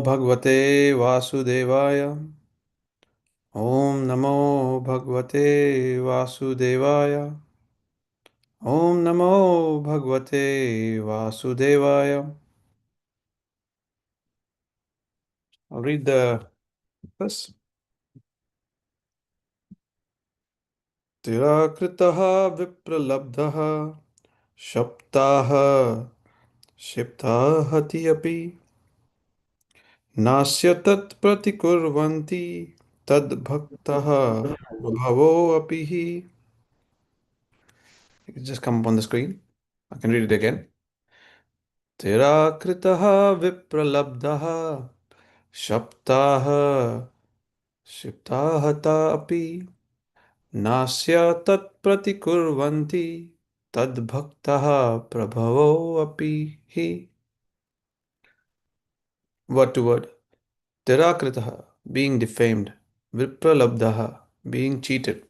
Bhagavate Vasudevaya. Om Namo Bhagavate Vasudevaya. Om Namo Bhagavate Vasudevaya. I'll read the verse. Tirakritaha vipralabdhaha shaptaha shiptahati api nasya tat pratikurvanti tad bhaktaha bhavo apihi. It just come up on the screen. I can read it again. Tirakritaha vipralabdhaha shaptaha shiptahata api nasya tat pratikurvanti tad bhaktaha prabhavo api hi. Word to word. Tirakritaha, being defamed. Vipralabdhaha, being cheated.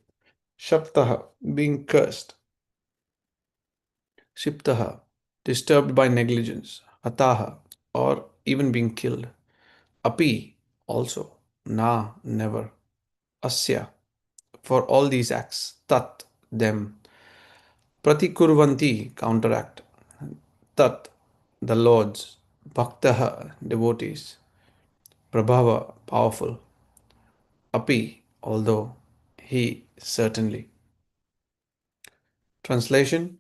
Shaptaha, being cursed. Shiptaha, disturbed by negligence. Ataha, or even being killed. Api, also. Na, never. Asya, for all these acts. Tat, them. Pratikurvanti, counteract. Tat, the Lord's. Bhaktaha, devotees. Prabhava, powerful. Api, although. He, certainly. Translation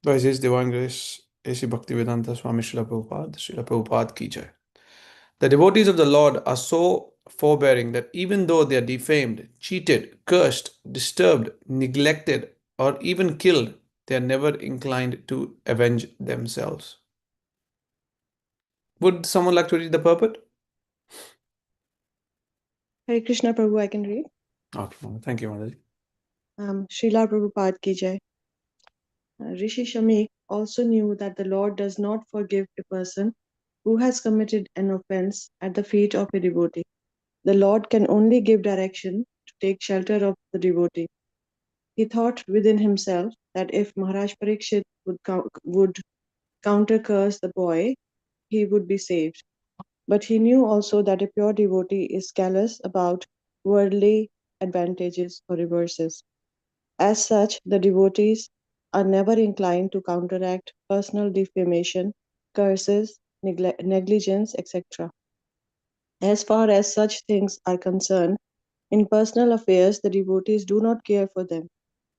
by His Divine Grace, A.C. Bhaktivedanta Swami Srila Prabhupada ki jai. The devotees of the Lord are so forbearing that even though they are defamed, cheated, cursed, disturbed, neglected, or even killed, they are never inclined to avenge themselves. Would someone like to read the purport? Hare Krishna Prabhu, I can read. Okay, thank you, Mataji. Srila Prabhupada ki jai. Rishi Shamik also knew that the Lord does not forgive a person who has committed an offense at the feet of a devotee. The Lord can only give direction to take shelter of the devotee. He thought within himself that if Mahārāja Parīkṣit would counter curse the boy, he would be saved. But he knew also that a pure devotee is callous about worldly advantages or reverses. As such, the devotees are never inclined to counteract personal defamation, curses, negligence, etc. As far as such things are concerned, in personal affairs, the devotees do not care for them.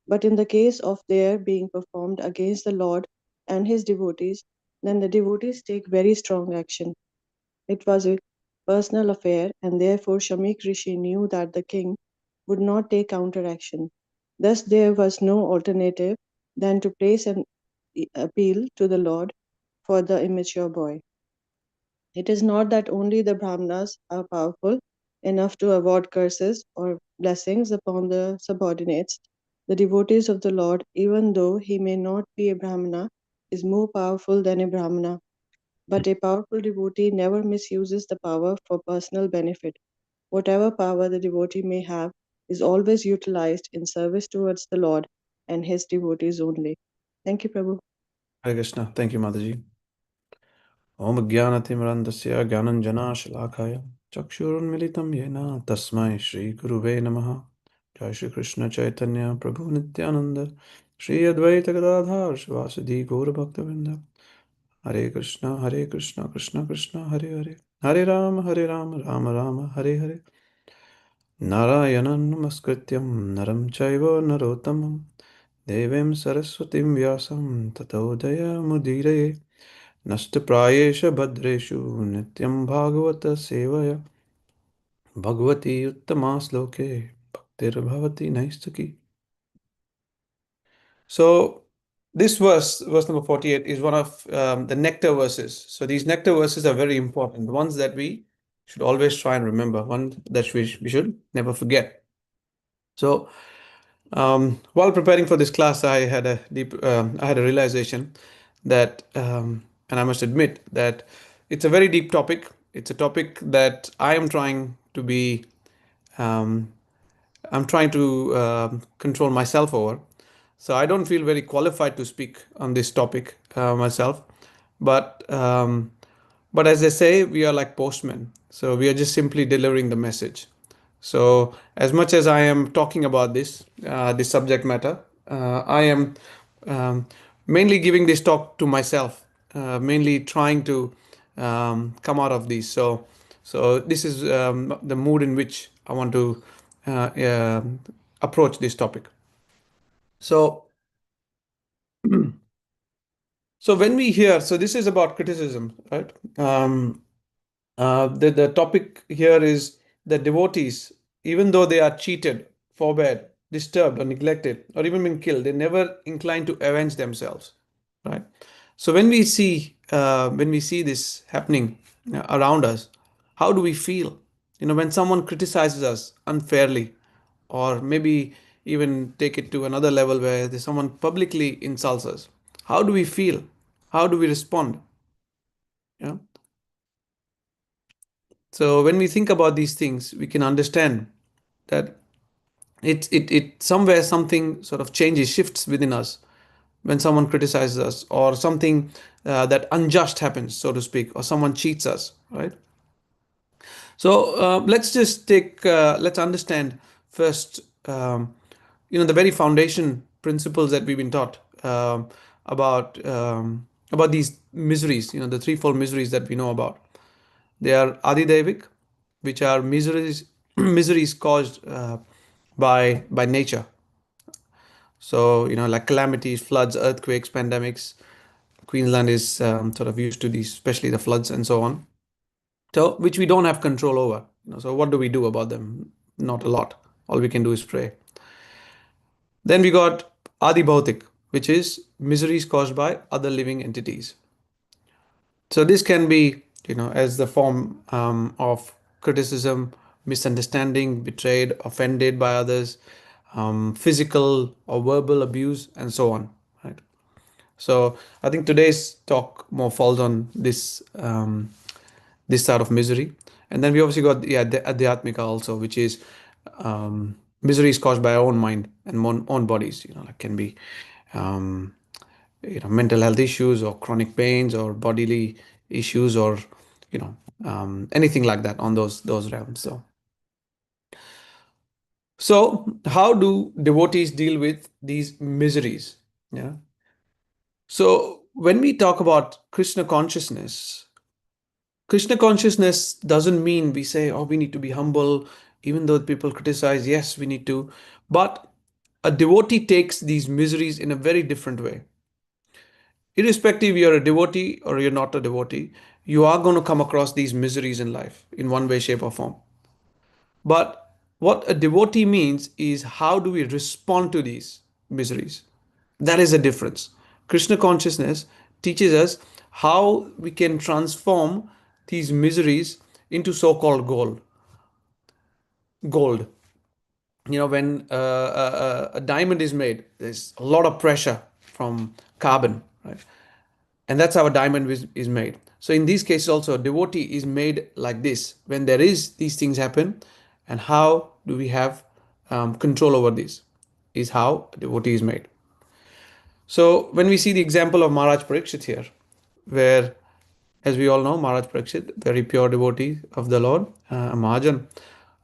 But in the case of their being performed against the Lord and his devotees, then the devotees take very strong action. It was a personal affair, and therefore Shamik Rishi knew that the king would not take counteraction. Thus, there was no alternative than to place an appeal to the Lord for the immature boy. It is not that only the Brahmanas are powerful enough to award curses or blessings upon the subordinates. The devotees of the Lord, even though he may not be a Brahmana, is more powerful than a Brahmana. But a powerful devotee never misuses the power for personal benefit. Whatever power the devotee may have is always utilized in service towards the Lord and his devotees only. Thank you, Prabhu. Hare Krishna. Thank you, Mataji. Om Jnanatimrandasya Gyananjana Shalakaya Chakshurunmilitam Yena Tasmai Shri Guruve Namaha. Jai Shri Krishna Chaitanya Prabhu Nityananda Shri Advaita Gadadhar Shivasadi Gaura Bhaktavinda. Hare Krishna, Krishna Krishna, Hare Hare. Hare Rama, Rama Rama, Hare Hare. Narayanam Namaskrityam Naram Chaiva Narottamam Devem Saraswatim Vyasam Tato Jaya Mudiraye. Nashtaprayesha Bhadreshu Nityam Bhagavata Sevaya Bhagavati Uttama Sloke Bhaktir Bhavati Naistaki. So, this verse number 48, is one of the nectar verses. So, these nectar verses are very important, ones that we should always try and remember, one that we should never forget. So, while preparing for this class, I had a realization that, and I must admit that it's a very deep topic. It's a topic that I am trying to be, I'm trying to control myself over. So I don't feel very qualified to speak on this topic myself. But But as they say, we are like postmen. So we are just simply delivering the message. So as much as I am talking about this subject matter, I am um, mainly giving this talk to myself, mainly trying to come out of these. So this is the mood in which I want to uh, um approach this topic. So so when we hear, so this is about criticism, right? The topic here is that devotees, even though they are cheated, forbade, disturbed, or neglected, or even been killed, they never incline to avenge themselves, right? So when we see this happening around us, how do we feel? When someone criticizes us unfairly, or maybe even take it to another level where someone publicly insults us, how do we feel? How do we respond? Yeah. So when we think about these things, we can understand that it somewhere something sort of changes, shifts within us when someone criticizes us, or something that unjust happens, so to speak, or someone cheats us, right? So let's understand first, the very foundation principles that we've been taught about these miseries, the threefold miseries that we know about. They are Adidevik, which are miseries miseries caused by nature. So like calamities, floods, earthquakes, pandemics. Queensland is sort of used to these, especially the floods and so on. So which we don't have control over. So what do we do about them? Not a lot. All we can do is pray. Then we got Adi Bhautik, which is miseries caused by other living entities. So this can be, as the form of criticism, misunderstanding, betrayed, offended by others, physical or verbal abuse, and so on. Right. So I think today's talk more falls on this side of misery, and then we obviously got the adhyatmika also, which is miseries caused by our own mind and own bodies. Like can be um, mental health issues, or chronic pains, or bodily issues, or anything like that on those realms. So how do devotees deal with these miseries? Yeah. So when we talk about Krishna consciousness doesn't mean we say, oh, we need to be humble, even though people criticize. Yes, we need to. But a devotee takes these miseries in a very different way. Irrespective, you're a devotee or you're not a devotee, you are going to come across these miseries in life in one way, shape, or form. But what a devotee means is, how do we respond to these miseries? That is a difference. Krishna consciousness teaches us how we can transform these miseries into so-called gold. Gold. When a diamond is made, there's a lot of pressure from carbon, right? And that's how a diamond is made. So in these cases also, a devotee is made like this when there is these things happen. And how do we have control over this is how a devotee is made. So when we see the example of Maharaj Parīkṣit here, where, as we all know, Maharaj Parīkṣit, very pure devotee of the Lord, a Mahajan,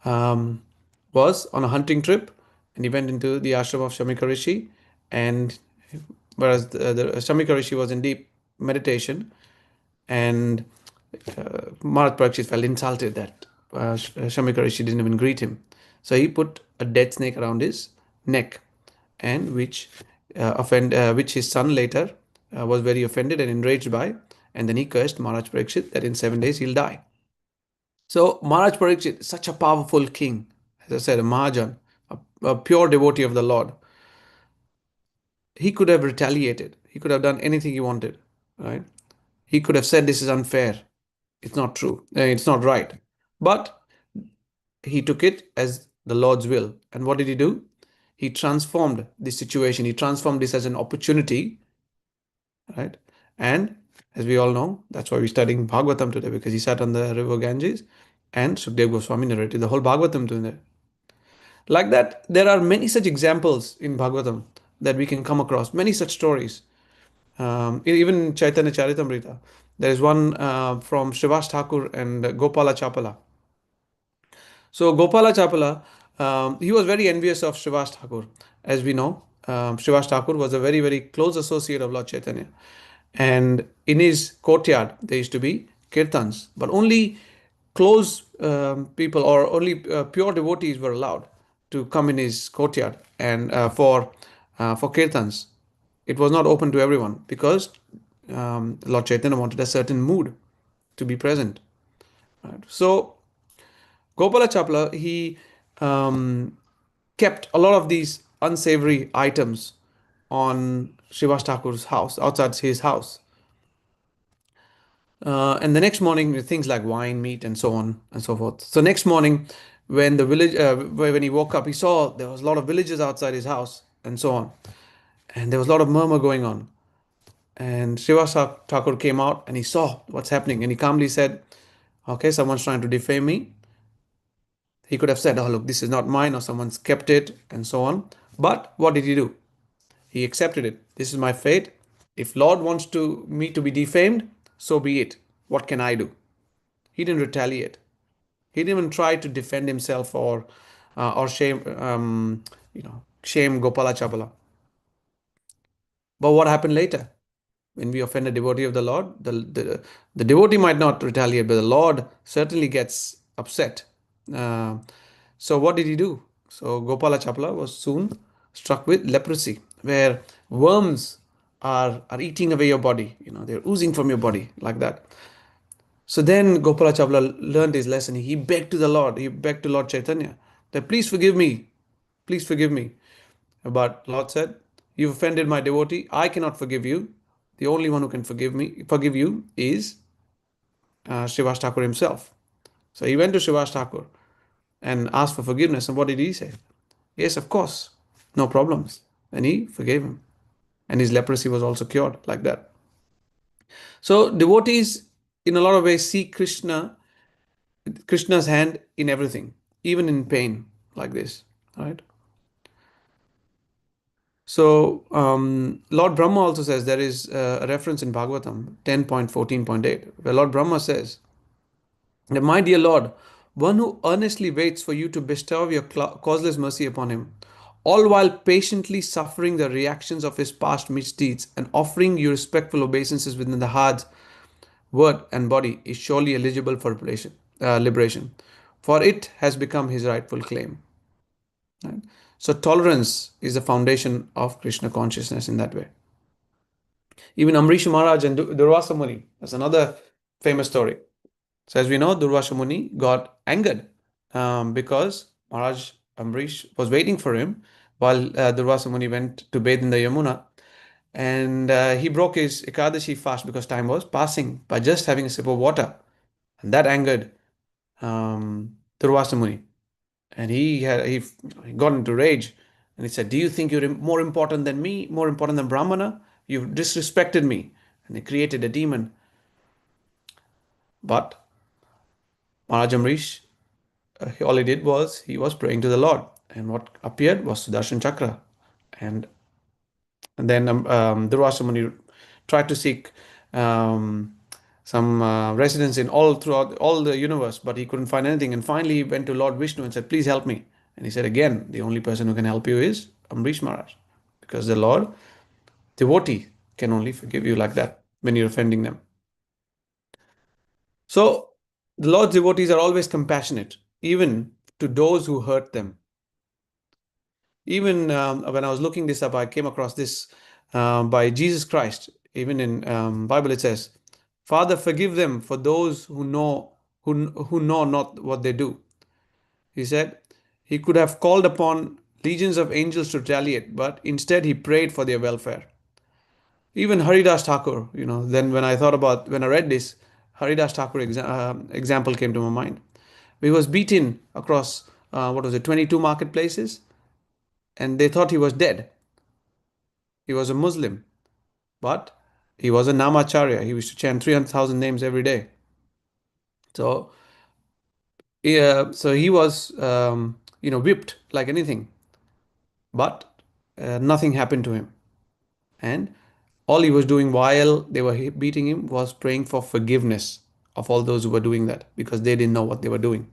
um, was on a hunting trip, and he went into the ashram of Shamika Rishi, and whereas the Shamika Rishi was in deep meditation, and Maharaj Parīkṣit felt insulted that Shamika Rishi didn't even greet him. So he put a dead snake around his neck, and which his son later was very offended and enraged by, and then he cursed Maharaj Parīkṣit that in 7 days he'll die. So Maharaj Parīkṣit, such a powerful king, as I said, a Mahajan, a pure devotee of the Lord, he could have retaliated. He could have done anything he wanted, right? He could have said, this is unfair. It's not true. It's not right. But he took it as the Lord's will. And what did he do? He transformed this situation. He transformed this as an opportunity, right? And as we all know, that's why we're studying Bhagavatam today, because he sat on the river Ganges and Sukdev Goswami narrated the whole Bhagavatam to him. Like that, there are many such examples in Bhagavatam that we can come across, many such stories. Even Chaitanya Charitamrita, There is one from Srivas Thakur and Gopala Chapala. So Gopala Chapala, he was very envious of Srivas Thakur. As we know, Srivas Thakur was a very, very close associate of Lord Chaitanya. And in his courtyard, there used to be kirtans, but only close people or only pure devotees were allowed to come in his courtyard and for kirtans. It was not open to everyone because Lord Chaitanya wanted a certain mood to be present. Right? So Gopala Chapla, he kept a lot of these unsavory items on Srivas Thakur's house, outside his house. And the next morning, things like wine, meat, and so on and so forth. So next morning, when when he woke up, he saw there was a lot of villagers outside his house and so on, and there was a lot of murmur going on. And Srivas Thakur came out and he saw what's happening, and he calmly said, "Okay, someone's trying to defame me." He could have said, "Oh, look, this is not mine," or someone's kept it, and so on. But what did he do? He accepted it. This is my fate. If Lord wants me to be defamed, so be it. What can I do? He didn't retaliate. He didn't even try to defend himself or shame shame Gopala Chapala. But what happened later? When we offend a devotee of the Lord, the devotee might not retaliate, but the Lord certainly gets upset. So what did he do? So Gopala Chapala was soon struck with leprosy, where worms are eating away your body. They're oozing from your body like that. So then Gopala Chapala learned his lesson. He begged to the Lord. He begged to Lord Chaitanya that please forgive me. Please forgive me. But Lord said, "You've offended my devotee. I cannot forgive you. The only one who can forgive you is Srivas Thakur himself." So he went to Srivas Thakur and asked for forgiveness. And what did he say? Yes, of course, no problems. And he forgave him. And his leprosy was also cured like that. So devotees, in a lot of ways, see Krishna's hand in everything, even in pain like this, right? So Lord Brahma also says, there is a reference in Bhāgavatam 10.14.8 where Lord Brahma says that, "My dear Lord, one who earnestly waits for you to bestow your causeless mercy upon him, all while patiently suffering the reactions of his past misdeeds and offering you respectful obeisances within the heart, word, and body, is surely eligible for liberation, for it has become his rightful claim." Right? So tolerance is the foundation of Krishna consciousness in that way. Even Amrish Maharaj and Durvasa Muni, that's another famous story. So as we know, Durvasa Muni got angered because Maharaj Amrish was waiting for him while Durvasa Muni went to bathe in the Yamuna. And he broke his Ekadashi fast because time was passing by just having a sip of water. And that angered Durvasa Muni. And he got into rage. And he said, "Do you think you're more important than me, more important than Brahmana? You've disrespected me." And he created a demon. But Maharaj Amrish, all he did was he was praying to the Lord. And what appeared was Sudarshan Chakra. And then Durvasa Muni tried to seek some residence in throughout all the universe, but he couldn't find anything. And finally, he went to Lord Vishnu and said, "Please help me." And he said, "Again, the only person who can help you is Amrish Maharaj, because the Lord devotee can only forgive you like that when you're offending them." So the Lord's devotees are always compassionate, even to those who hurt them. Even when I was looking this up, I came across this by Jesus Christ. Even in Bible, it says, "Father, forgive them, for those who know not what they do." He said he could have called upon legions of angels to retaliate, but instead he prayed for their welfare. Even Haridas Thakur, then when I read this, Haridas Thakur example came to my mind. He was beaten across, 22 marketplaces, and they thought he was dead. He was a Muslim, but he was a Namacharya. He used to chant 300,000 names every day. So, he was, whipped like anything, but nothing happened to him. And All he was doing while they were beating him was praying for forgiveness of all those who were doing that, because they didn't know what they were doing.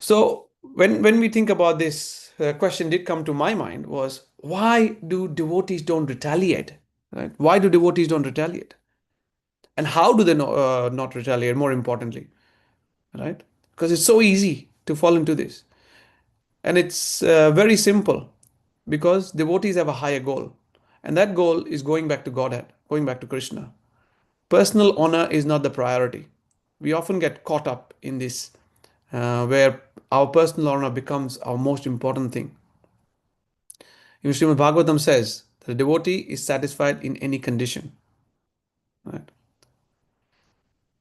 So when we think about this, question did come to my mind was, why do devotees don't retaliate? Right? Why do devotees don't retaliate? And how do they not retaliate, more importantly? Right? Because it's so easy to fall into this. And it's very simple, because devotees have a higher goal. And that goal is going back to Godhead, going back to Krishna. Personal honor is not the priority. We often get caught up in this, where our personal honor becomes our most important thing. Even Srīmad Bhāgavatam says that a devotee is satisfied in any condition. Right?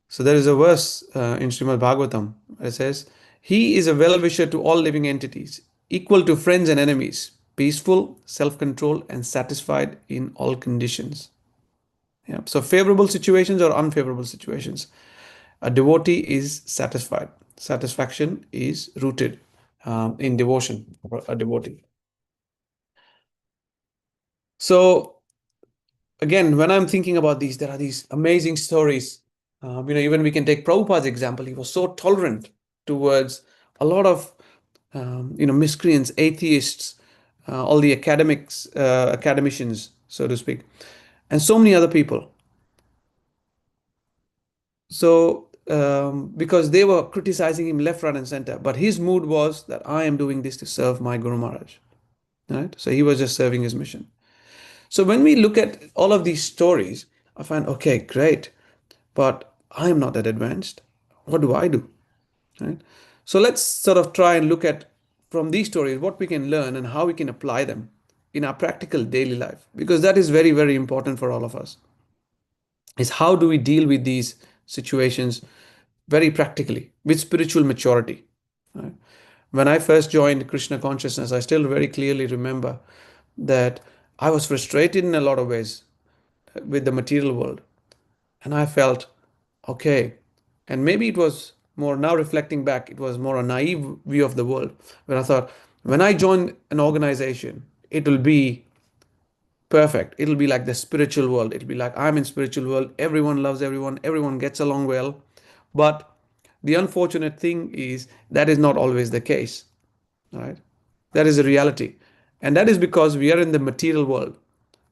So there is a verse in Srīmad Bhāgavatam that says, "He is a well-wisher to all living entities, equal to friends and enemies, peaceful, self-controlled, and satisfied in all conditions." Yeah. So favorable situations or unfavorable situations, a devotee is satisfied. Satisfaction is rooted in devotion for a devotee. So again, when I'm thinking about these, there are these amazing stories. Even we can take Prabhupada's example. He was so tolerant towards a lot of miscreants, atheists, all the academicians, so to speak, and so many other people. So because they were criticizing him left, right, and center, but his mood was that I am doing this to serve my Guru Maharaj. Right? So he was just serving his mission. So when we look at all of these stories, I find, okay, great, but I am not that advanced. What do I do? Right? So let's sort of try and look at, from these stories, what we can learn and how we can apply them in our practical daily life, because that is very, very important for all of us. Is how do we deal with these situations very practically with spiritual maturity? Right? When I first joined Krishna consciousness, I still very clearly remember that I was frustrated in a lot of ways with the material world. And I felt, okay, and maybe it was more, now reflecting back, it was more a naive view of the world, where I thought, when I join an organization, it will be perfect. It'll be like the spiritual world. It'll be like I'm in spiritual world. Everyone loves everyone. Everyone gets along well. But the unfortunate thing is that is not always the case, right? That is a reality. And that is because we are in the material world.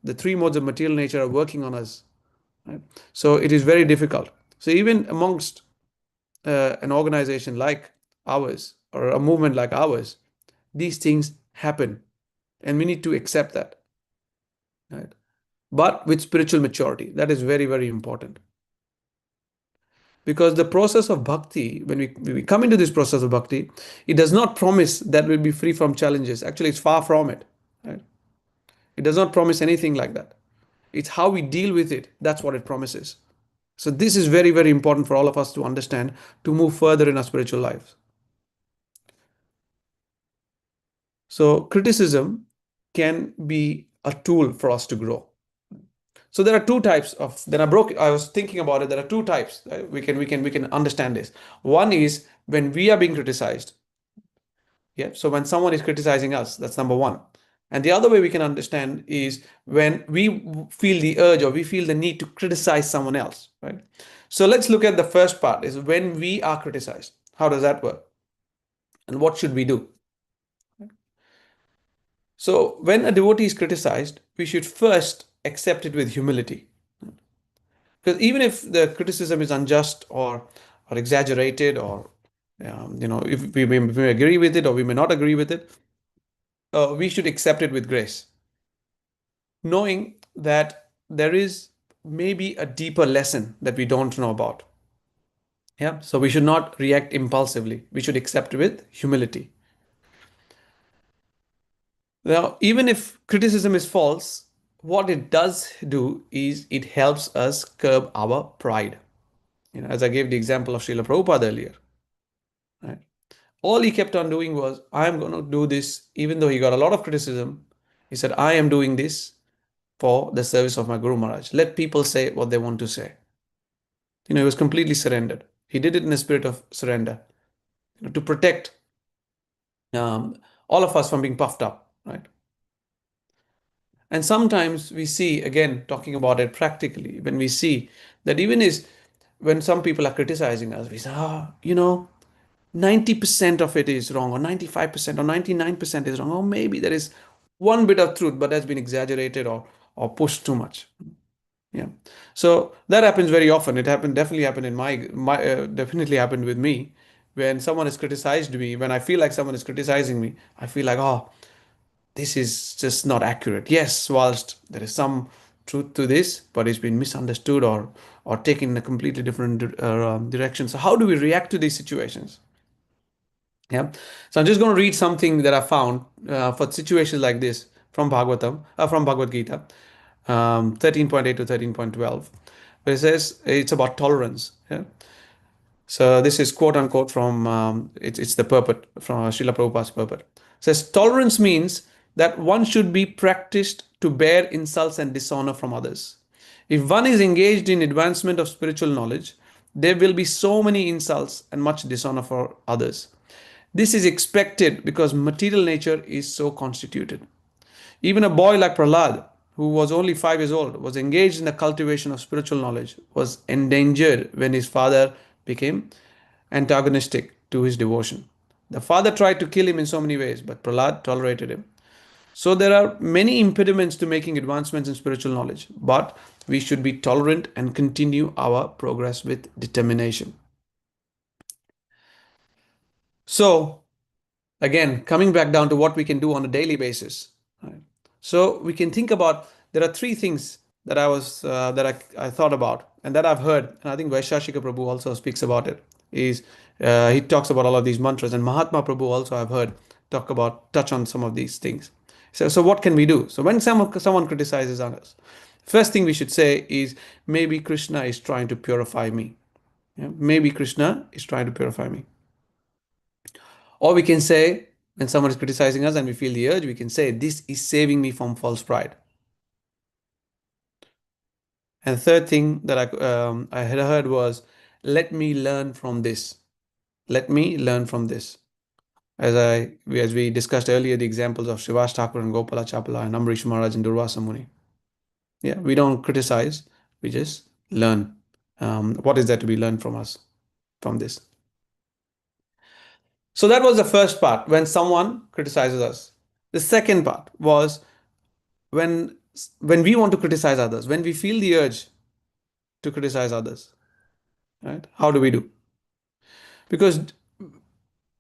The three modes of material nature are working on us. Right? So it is very difficult. So even amongst an organization like ours or a movement like ours, these things happen, and we need to accept that. Right? But with spiritual maturity, that is very, very important. Because the process of bhakti, when we come into this process of bhakti, it does not promise that we'll be free from challenges. Actually, it's far from it. Right? It does not promise anything like that. It's how we deal with it. That's what it promises. So this is very, very important for all of us to understand to move further in our spiritual lives. So criticism can be a tool for us to grow. So there are two types of. Then I was thinking about it. There are two types. We can understand this. One is when we are being criticized. Yeah. So when someone is criticizing us, that's number one. And the other way we can understand is when we feel the urge or we feel the need to criticize someone else, right? So let's look at the first part, is when we are criticized. How does that work? And what should we do? So when a devotee is criticized, we should first accept it with humility. Because even if the criticism is unjust or exaggerated, or if we may agree with it or we may not agree with it, we should accept it with grace, knowing that there is maybe a deeper lesson that we don't know about. Yeah. So we should not react impulsively. We should accept with humility. Now, even if criticism is false, what it does do is it helps us curb our pride. As I gave the example of Srila Prabhupada earlier, right? All he kept on doing was, I'm going to do this, even though he got a lot of criticism. He said, I am doing this for the service of my Guru Maharaj. Let people say what they want to say. He was completely surrendered. He did it in a spirit of surrender, to protect all of us from being puffed up, right? And sometimes we see, again, talking about it practically, when we see that even is when some people are criticizing us, we say, 90% of it is wrong, or 95% or 99% is wrong, or maybe there is one bit of truth, but that's been exaggerated or pushed too much. Yeah. So that happens very often. It happened, definitely happened in definitely happened with me. When someone has criticized me, when I feel like someone is criticizing me, I feel like, oh, this is just not accurate. Yes, whilst there is some truth to this, but it's been misunderstood or taken in a completely different direction. So how do we react to these situations? Yeah. So I'm just going to read something that I found for situations like this from Bhagavatam, from Bhagavad Gita, 13.8 to 13.12, where it says it's about tolerance. Yeah. So this is quote unquote from it's the purport from Srila Prabhupada's purport. It says tolerance means that one should be practiced to bear insults and dishonor from others. If one is engaged in advancement of spiritual knowledge, there will be so many insults and much dishonor for others. This is expected because material nature is so constituted. Even a boy like Prahlad, who was only 5 years old, was engaged in the cultivation of spiritual knowledge, was endangered when his father became antagonistic to his devotion. The father tried to kill him in so many ways, but Prahlad tolerated him. So there are many impediments to making advancements in spiritual knowledge, but we should be tolerant and continue our progress with determination. So, again, coming back down to what we can do on a daily basis. Right? So we can think about, there are three things that I thought about and that I've heard, and I think Vaishashika Prabhu also speaks about it. Is he talks about all of these mantras, and Mahatma Prabhu also I've heard touch on some of these things. So what can we do? So when someone criticizes us, first thing we should say is, maybe Krishna is trying to purify me. Yeah? Maybe Krishna is trying to purify me. Or we can say, when someone is criticizing us and we feel the urge, we can say, this is saving me from false pride. And the third thing that I had heard was, let me learn from this. Let me learn from this. As we discussed earlier, the examples of Srivas Thakur and Gopala Chapala and Amrish Maharaj and Durvasa Muni. Yeah, we don't criticize, we just learn. What is there to be learned from us, from this? So that was the first part, when someone criticizes us. The second part was, when we want to criticize others, when we feel the urge to criticize others, right? How do we do? Because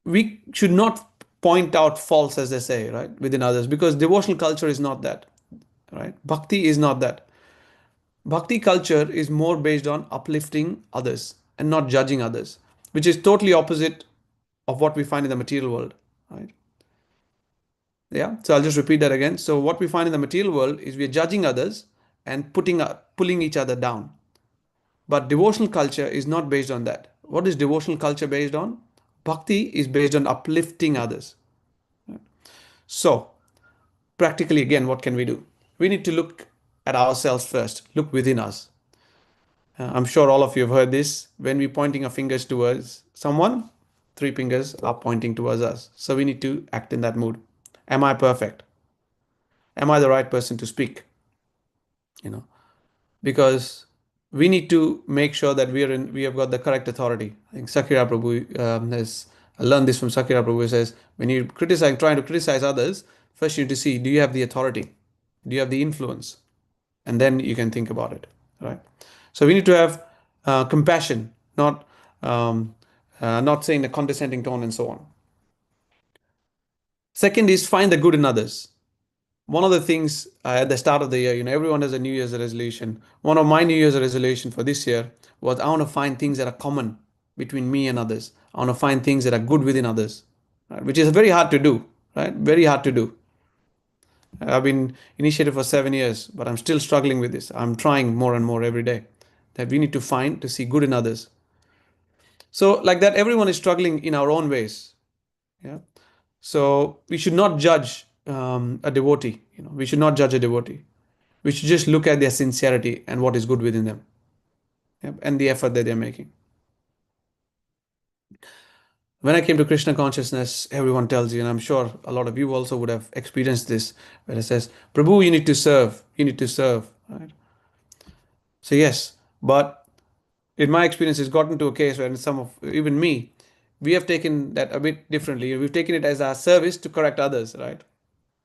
we should not point out faults, as they say, right, within others, because devotional culture is not that, right? Bhakti is not that. Bhakti culture is more based on uplifting others and not judging others, which is totally opposite of what we find in the material world, right? Yeah, so I'll just repeat that again. So what we find in the material world is we are judging others and pulling each other down. But devotional culture is not based on that. What is devotional culture based on? Bhakti is based on uplifting others. So, practically, again, what can we do? We need to look at ourselves first, look within us. I'm sure all of you have heard this. When we're pointing our fingers towards someone, three fingers are pointing towards us. So, we need to act in that mood. Am I perfect? Am I the right person to speak? Because we need to make sure that we have got the correct authority. I think Sakira Prabhu has I learned this from Sakira Prabhu. He says, when you're trying to criticize others, first you need to see, do you have the authority? Do you have the influence? And then you can think about it, right? So we need to have compassion, not saying a condescending tone and so on. Second is, find the good in others. One of the things at the start of the year, everyone has a New Year's resolution. One of my New Year's resolution for this year was, I want to find things that are common between me and others. I want to find things that are good within others, right? Which is very hard to do, right? Very hard to do. I've been initiated for 7 years, but I'm still struggling with this. I'm trying more and more every day, that we need to see good in others. So like that, everyone is struggling in our own ways. Yeah. So we should not judge a devotee. We should not judge a devotee. We should just look at their sincerity and what is good within them, and the effort that they're making. When I came to Krishna consciousness, everyone tells you, and I'm sure a lot of you also would have experienced this, where it says, Prabhu, you need to serve, right? So yes, but in my experience, it's gotten to a case where some of, even me, we have taken that a bit differently. We've taken it as our service to correct others, right?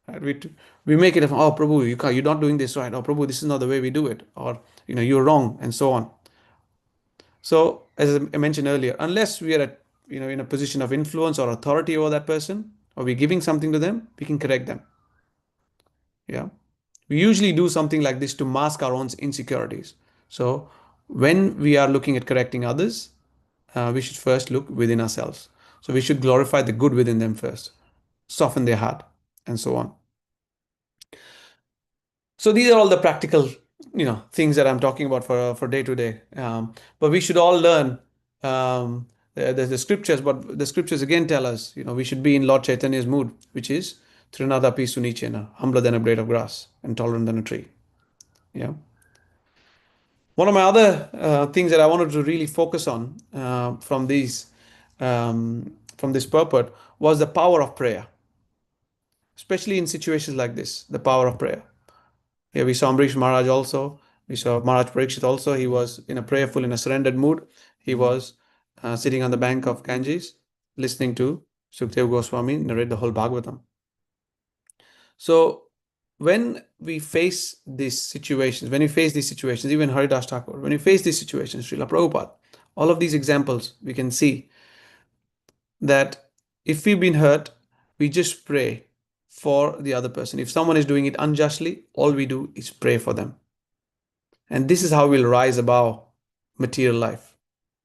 Right? We make it, oh, Prabhu, you're not doing this right. Oh, Prabhu, this is not the way we do it. Or, you're wrong, and so on. So, as I mentioned earlier, unless we are in a position of influence or authority over that person, or we're giving something to them, we can correct them. Yeah. We usually do something like this to mask our own insecurities. So, when we are looking at correcting others, we should first look within ourselves. So, we should glorify the good within them first, soften their heart, and so on. So these are all the practical, things that I'm talking about for day to day. But we should all learn the scriptures. But the scriptures again tell us, we should be in Lord Chaitanya's mood, which is Trinadapi Sunichena, humbler than a blade of grass and tolerant than a tree. Yeah. One of my other things that I wanted to really focus on from this purport was the power of prayer, especially in situations like this. The power of prayer. Here we saw Ambrish Maharaj also. We saw Maharaj Parīkṣit also. He was in a prayerful, in a surrendered mood. He was sitting on the bank of Ganges, listening to Sukadeva Goswami narrate the whole Bhagavatam. So when we face these situations, even Haridas Thakur, when we face these situations, Srila Prabhupada, all of these examples, we can see that if we've been hurt, we just pray for the other person. If someone is doing it unjustly, all we do is pray for them. And this is how we'll rise above material life.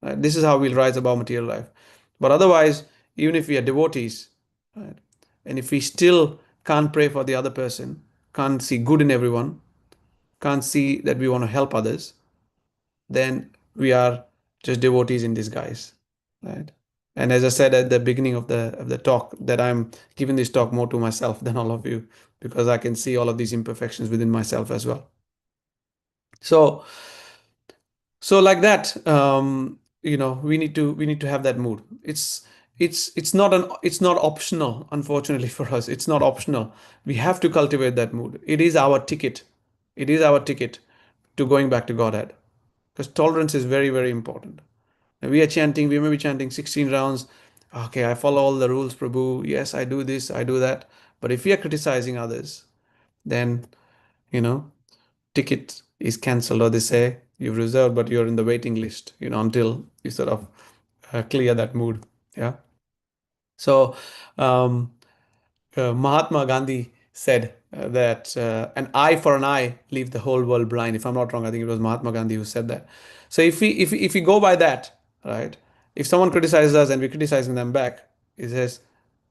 Right? This is how we'll rise above material life. But otherwise, even if we are devotees, right, and if we still can't pray for the other person, can't see good in everyone, can't see that we want to help others, then we are just devotees in disguise. Right? And as I said at the beginning of the talk, that I'm giving this talk more to myself than all of you, because I can see all of these imperfections within myself as well. So like that, we need to have that mood. It's not optional, unfortunately for us. It's not optional. We have to cultivate that mood. It is our ticket. It is our ticket to going back to Godhead, because tolerance is very, very important. And we may be chanting 16 rounds. Okay, I follow all the rules, Prabhu. Yes, I do this, I do that. But if we are criticizing others, then, ticket is cancelled, or they say you've reserved, but you're in the waiting list, until you sort of clear that mood. Yeah. So, Mahatma Gandhi said that an eye for an eye, leave the whole world blind. If I'm not wrong, I think it was Mahatma Gandhi who said that. So if we go by that, right? If someone criticizes us and we're criticizing them back, it says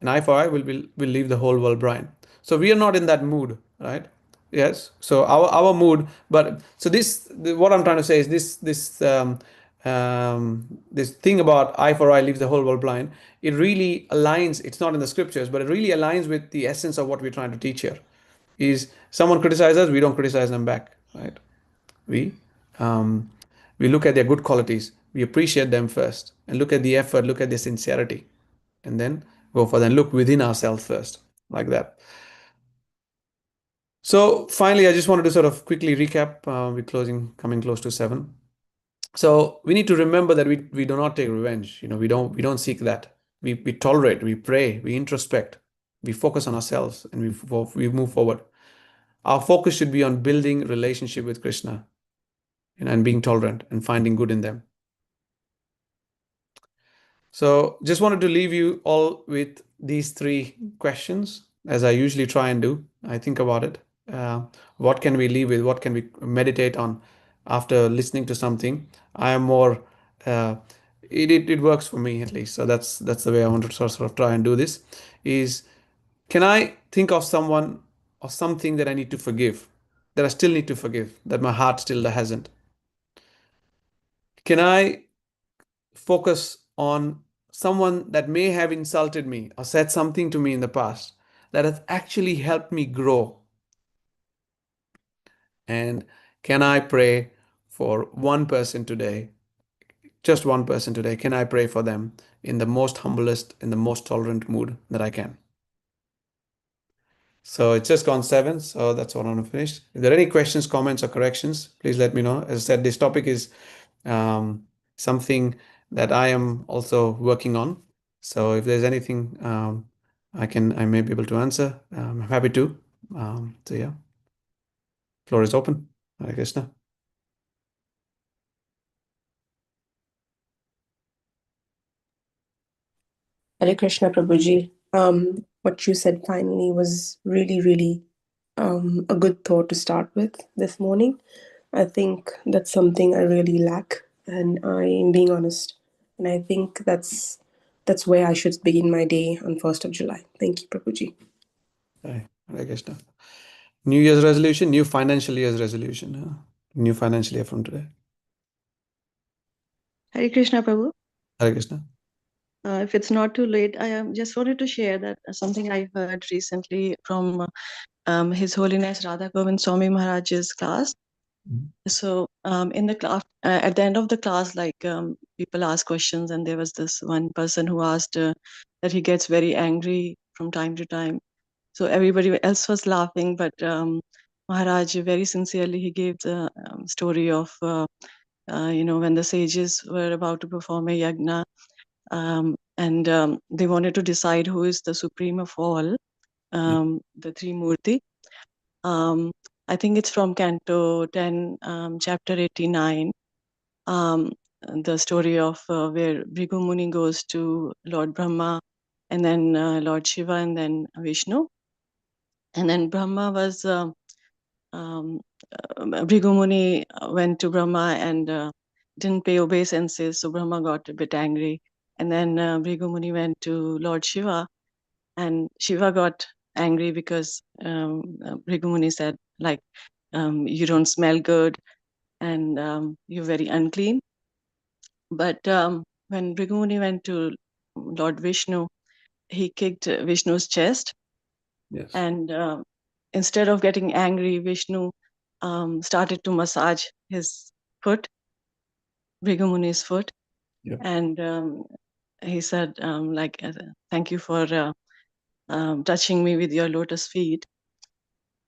an eye for eye will leave the whole world blind. So we are not in that mood, right? Yes. So our mood, but so what I'm trying to say is this thing about eye for eye leaves the whole world blind. It really aligns. It's not in the scriptures, but it really aligns with the essence of what we're trying to teach here. Is someone criticizes us, we don't criticize them back, right? We um, we look at their good qualities, we appreciate them first, and look at the effort, look at their sincerity, and then go for then look within ourselves first, like that. So finally, I just wanted to sort of quickly recap. We're coming close to 7. So we need to remember that we do not take revenge. We don't seek that. We tolerate, we pray, we introspect, we focus on ourselves, and we move forward. Our focus should be on building relationship with Krishna, and being tolerant and finding good in them. So just wanted to leave you all with these 3 questions, as I usually try and do. I think about it. What can we leave with? What can we meditate on after listening to something? I am more. It works for me, at least. So that's the way I want to sort of try and do this. Is, can I think of someone or something that I need to forgive, that I still need to forgive, that my heart still hasn't? Can I focus on someone that may have insulted me or said something to me in the past that has actually helped me grow? And can I pray for one person today just one person today, can I pray for them in the most humblest, in the most tolerant mood that I can? So it's just gone 7, so that's what I'm finished. If there are any questions, comments, or corrections, please let me know. As I said, this topic is something that I am also working on. So if there's anything I may be able to answer, I'm happy to. So yeah, floor is open. Hare Krishna. Hare Krishna, Prabhuji. What you said finally was really, really a good thought to start with this morning. I think that's something I really lack, and I'm being honest. And I think that's where I should begin my day on 1st of July. Thank you, Prabhuji. Hare Krishna. New Year's resolution, new financial year's resolution. New financial year from today. Hare Krishna, Prabhu. Hare Krishna. If it's not too late, I just wanted to share that something I heard recently from His Holiness Radha Govind Swami Mahārāja's class. So in the class, at the end of the class, people ask questions, and there was this one person who asked that he gets very angry from time to time. So everybody else was laughing, but Mahārāja very sincerely, he gave the story of when the sages were about to perform a yagna, and they wanted to decide who is the supreme of all, the three murti. I think it's from Canto 10, chapter 89. The story of where Bhrigu Muni goes to Lord Brahma, and then Lord Shiva, and then Vishnu. And then Brahma was, Bhrigu Muni went to Brahma and didn't pay obeisances, so Brahma got a bit angry. And then Bhrigu Muni went to Lord Shiva, and Shiva got angry because Bhrigu Muni said, you don't smell good, and you're very unclean. But when Bhrigu Muni went to Lord Vishnu, he kicked Vishnu's chest. Yes. And instead of getting angry, Vishnu started to massage his foot, Bhrigu Muni's foot. Yep. And he said, thank you for touching me with your lotus feet.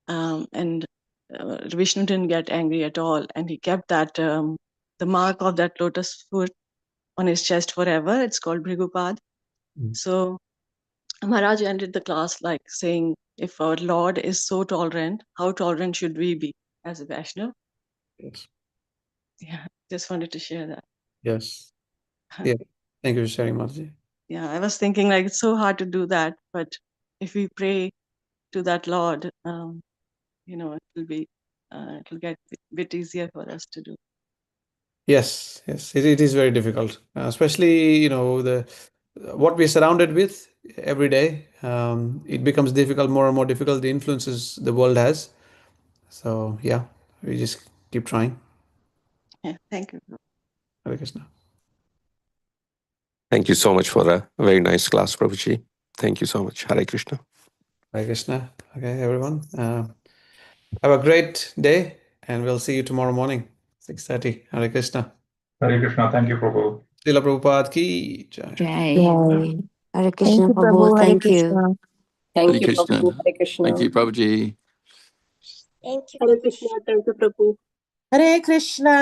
And Vishnu didn't get angry at all, and he kept that the mark of that lotus foot on his chest forever. It's called Bhrigupad. So Mahārāja ended the class like saying, if our Lord is so tolerant, how tolerant should we be as a Vaishnava? Yes. Yeah, just wanted to share that. Yes. Yeah. Thank you for sharing, Mataji. Yeah, I was thinking it's so hard to do that, but if we pray to that Lord, it will be, it will get a bit easier for us to do. Yes, it is very difficult, especially what we're surrounded with every day. It becomes difficult, more and more difficult. The influences the world has. So yeah, we just keep trying. Yeah, thank you. Hare Krishna. Thank you so much for a very nice class, Prabhuji. Thank you so much. Hare Krishna. Hare Krishna. Okay, everyone. Have a great day, and we'll see you tomorrow morning, 6:30. Hare Krishna. Hare Krishna. Thank you, Prabhu. Srila Prabhupada ki jai. Jai. Jai. Hare Krishna, Prabhu. Thank you. Thank Hare you, Krishna. Prabhu. Hare Krishna. Thank you, Prabhuji. Thank you. Hare Krishna. Thank you, Prabhu. Hare Krishna.